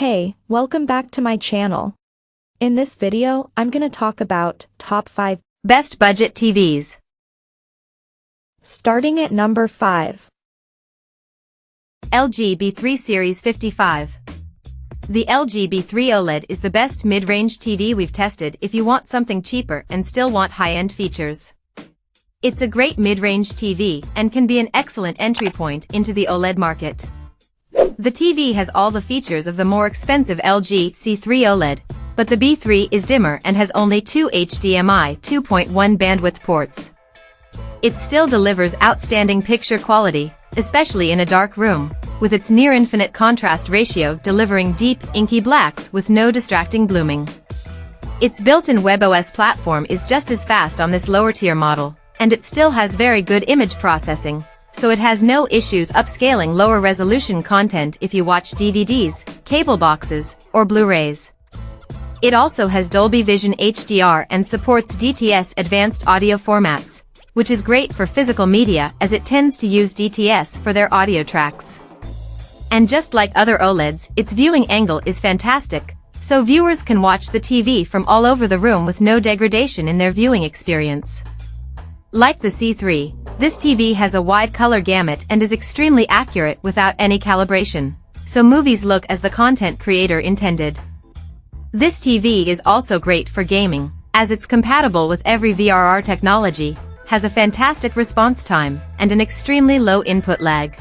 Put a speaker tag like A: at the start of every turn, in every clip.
A: Hey, welcome back to my channel. In this video, I'm gonna talk about top 5
B: best budget TVs.
A: Starting at number 5.
B: LG B3 Series 55. The LG B3 OLED is the best mid-range TV we've tested if you want something cheaper and still want high-end features. It's a great mid-range TV and can be an excellent entry point into the OLED market. The TV has all the features of the more expensive LG C3 OLED, but the B3 is dimmer and has only 2 HDMI 2.1 bandwidth ports. It still delivers outstanding picture quality, especially in a dark room, with its near-infinite contrast ratio delivering deep, inky blacks with no distracting blooming. Its built-in WebOS platform is just as fast on this lower-tier model, and it still has very good image processing, so it has no issues upscaling lower-resolution content if you watch DVDs, cable boxes, or Blu-rays. It also has Dolby Vision HDR and supports DTS advanced audio formats, which is great for physical media as it tends to use DTS for their audio tracks. And just like other OLEDs, its viewing angle is fantastic, so viewers can watch the TV from all over the room with no degradation in their viewing experience. Like the C3, this TV has a wide color gamut and is extremely accurate without any calibration, so movies look as the content creator intended. This TV is also great for gaming, as it's compatible with every VRR technology, has a fantastic response time, and an extremely low input lag.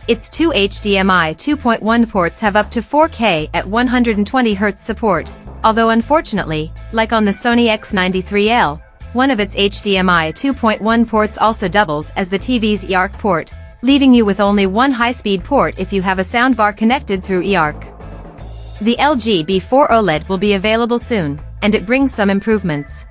B: Its 2 HDMI 2.1 ports have up to 4K at 120Hz support, although unfortunately, like on the Sony X93L, one of its HDMI 2.1 ports also doubles as the TV's eARC port, leaving you with only one high-speed port if you have a soundbar connected through eARC. The LG B4 OLED will be available soon, and it brings some improvements.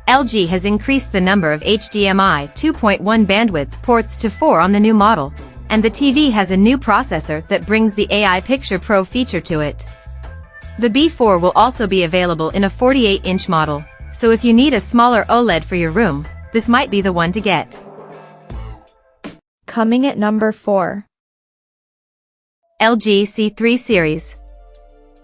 B: LG has increased the number of HDMI 2.1 bandwidth ports to 4 on the new model, and the TV has a new processor that brings the AI Picture Pro feature to it. The B4 will also be available in a 48-inch model, so if you need a smaller OLED for your room, this might be the one to get.
A: Coming at number 4.
B: LG C3 Series.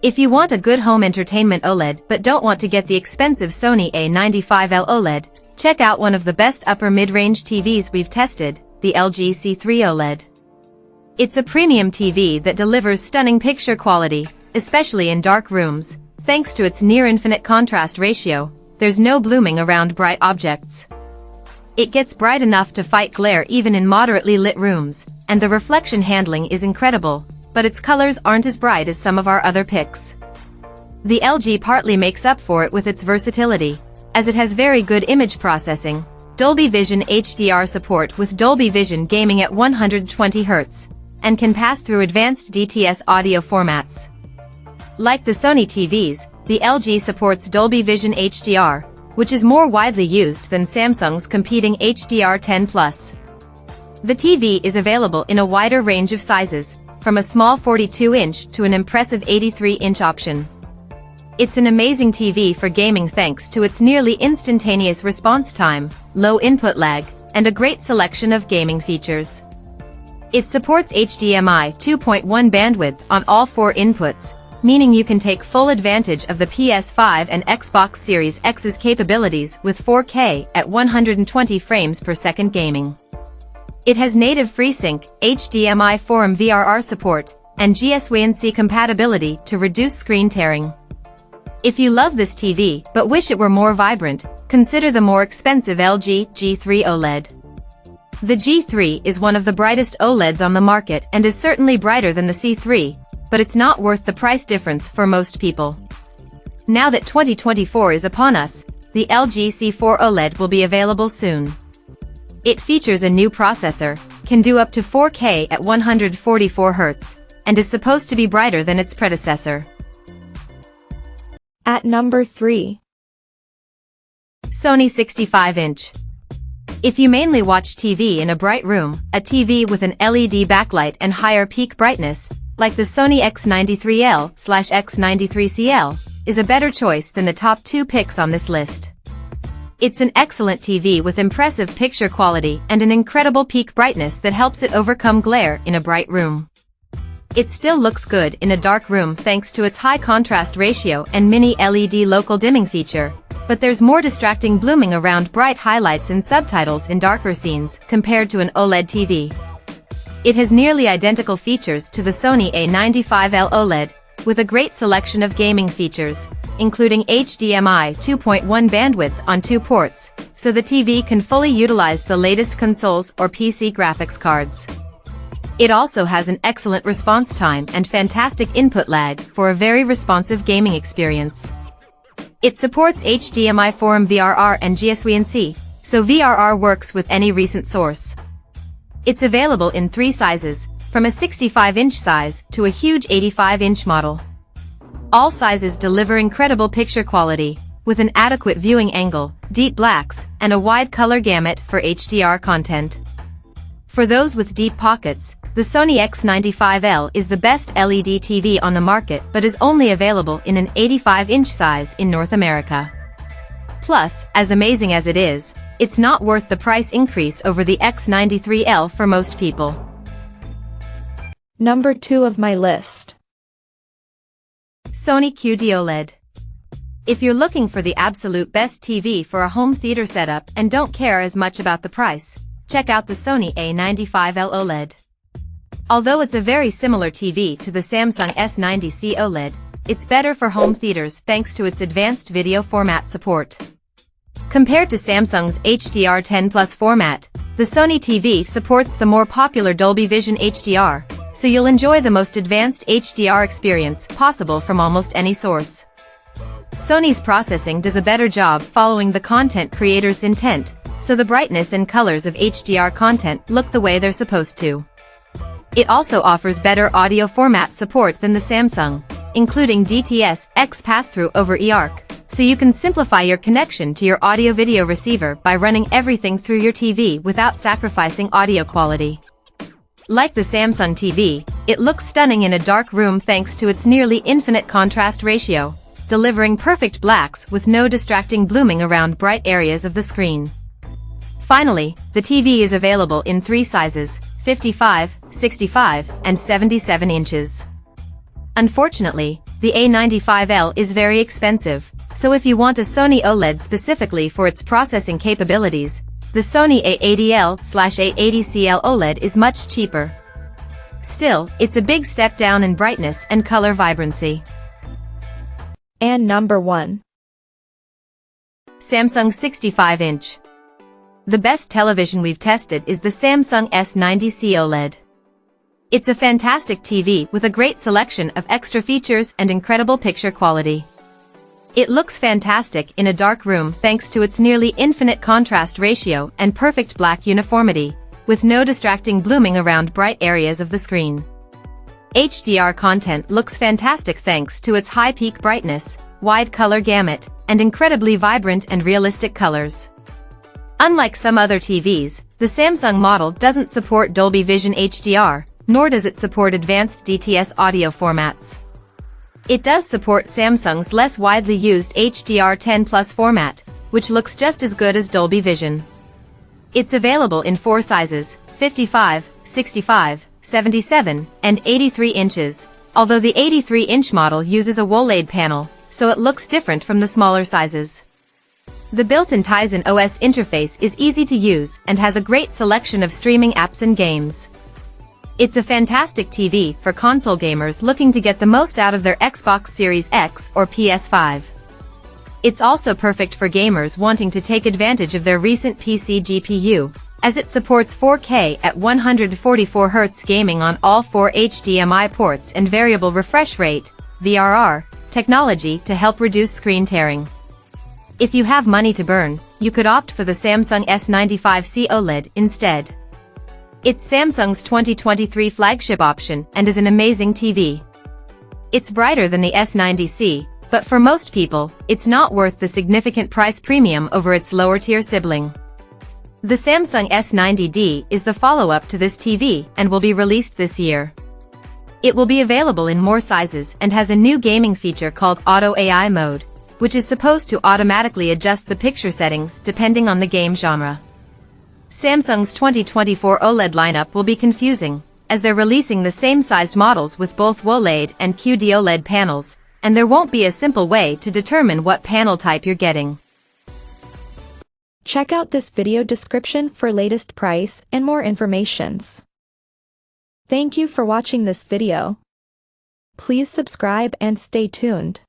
B: If you want a good home entertainment OLED but don't want to get the expensive Sony A95L OLED, check out one of the best upper mid-range TVs we've tested, the LG C3 OLED. It's a premium TV that delivers stunning picture quality, especially in dark rooms, thanks to its near-infinite contrast ratio. There's no blooming around bright objects. It gets bright enough to fight glare even in moderately lit rooms, and the reflection handling is incredible, but its colors aren't as bright as some of our other picks. The LG partly makes up for it with its versatility, as it has very good image processing, Dolby Vision HDR support with Dolby Vision gaming at 120Hz, and can pass through advanced DTS audio formats. Like the Sony TVs, the LG supports Dolby Vision HDR, which is more widely used than Samsung's competing HDR10+. The TV is available in a wider range of sizes, from a small 42-inch to an impressive 83-inch option. It's an amazing TV for gaming thanks to its nearly instantaneous response time, low input lag, and a great selection of gaming features. It supports HDMI 2.1 bandwidth on all 4 inputs, meaning you can take full advantage of the PS5 and Xbox Series X's capabilities with 4K at 120 frames per second gaming. It has native FreeSync, HDMI 4 VRR support, and GSWC compatibility to reduce screen tearing. If you love this TV but wish it were more vibrant, consider the more expensive LG G3 OLED. The G3 is one of the brightest OLEDs on the market and is certainly brighter than the C3, but it's not worth the price difference for most people. Now that 2024 is upon us, the LG C4 OLED will be available soon. It features a new processor, can do up to 4K at 144Hz, and is supposed to be brighter than its predecessor.
A: At number 3.
B: Sony 65-inch. If you mainly watch TV in a bright room, a TV with an LED backlight and higher peak brightness, like the Sony X93L/X93CL, is a better choice than the top 2 picks on this list. It's an excellent TV with impressive picture quality and an incredible peak brightness that helps it overcome glare in a bright room. It still looks good in a dark room thanks to its high contrast ratio and mini LED local dimming feature, but there's more distracting blooming around bright highlights and subtitles in darker scenes compared to an OLED TV. It has nearly identical features to the Sony A95L OLED, with a great selection of gaming features, including HDMI 2.1 bandwidth on 2 ports, so the TV can fully utilize the latest consoles or PC graphics cards. It also has an excellent response time and fantastic input lag for a very responsive gaming experience. It supports HDMI 4 VRR and GSWC, so VRR works with any recent source. It's available in 3 sizes, from a 65-inch size to a huge 85-inch model. All sizes deliver incredible picture quality, with an adequate viewing angle, deep blacks, and a wide color gamut for HDR content. For those with deep pockets, the Sony X95L is the best LED TV on the market but is only available in an 85-inch size in North America. Plus, as amazing as it is, it's not worth the price increase over the X93L for most people.
A: Number 2 of my list.
B: Sony QD-OLED. If you're looking for the absolute best TV for a home theater setup and don't care as much about the price, check out the Sony A95L OLED. Although it's a very similar TV to the Samsung S90C OLED, it's better for home theaters thanks to its advanced video format support. Compared to Samsung's HDR10 Plus format, the Sony TV supports the more popular Dolby Vision HDR, so you'll enjoy the most advanced HDR experience possible from almost any source. Sony's processing does a better job following the content creator's intent, so the brightness and colors of HDR content look the way they're supposed to. It also offers better audio format support than the Samsung, including DTS-X pass-through over eARC, so you can simplify your connection to your audio-video receiver by running everything through your TV without sacrificing audio quality. Like the Samsung TV, it looks stunning in a dark room thanks to its nearly infinite contrast ratio, delivering perfect blacks with no distracting blooming around bright areas of the screen. Finally, the TV is available in 3 sizes, 55, 65, and 77 inches. Unfortunately, the A95L is very expensive, so if you want a Sony OLED specifically for its processing capabilities, the Sony A80L/A80CL OLED is much cheaper. Still, it's a big step down in brightness and color vibrancy.
A: And number 1.
B: Samsung 65-inch. The best television we've tested is the Samsung S90C OLED. It's a fantastic TV with a great selection of extra features and incredible picture quality. It looks fantastic in a dark room thanks to its nearly infinite contrast ratio and perfect black uniformity, with no distracting blooming around bright areas of the screen. HDR content looks fantastic thanks to its high peak brightness, wide color gamut, and incredibly vibrant and realistic colors. Unlike some other TVs, the Samsung model doesn't support Dolby Vision HDR, nor does it support advanced DTS audio formats. It does support Samsung's less widely used HDR10 Plus format, which looks just as good as Dolby Vision. It's available in 4 sizes, 55, 65, 77, and 83 inches, although the 83-inch model uses a OLED panel, so it looks different from the smaller sizes. The built-in Tizen OS interface is easy to use and has a great selection of streaming apps and games. It's a fantastic TV for console gamers looking to get the most out of their Xbox Series X or PS5. It's also perfect for gamers wanting to take advantage of their recent PC GPU, as it supports 4K at 144 Hz gaming on all 4 HDMI ports and variable refresh rate, VRR, technology to help reduce screen tearing. If you have money to burn, you could opt for the Samsung S95C OLED instead. It's Samsung's 2023 flagship option and is an amazing TV. It's brighter than the S90C, but for most people, it's not worth the significant price premium over its lower-tier sibling. The Samsung S90D is the follow-up to this TV and will be released this year. It will be available in more sizes and has a new gaming feature called Auto AI mode, which is supposed to automatically adjust the picture settings depending on the game genre. Samsung's 2024 OLED lineup will be confusing, as they're releasing the same sized models with both OLED and QD-OLED panels, and there won't be a simple way to determine what panel type you're getting.
A: Check out this video description for latest price and more informations. Thank you for watching this video. Please subscribe and stay tuned.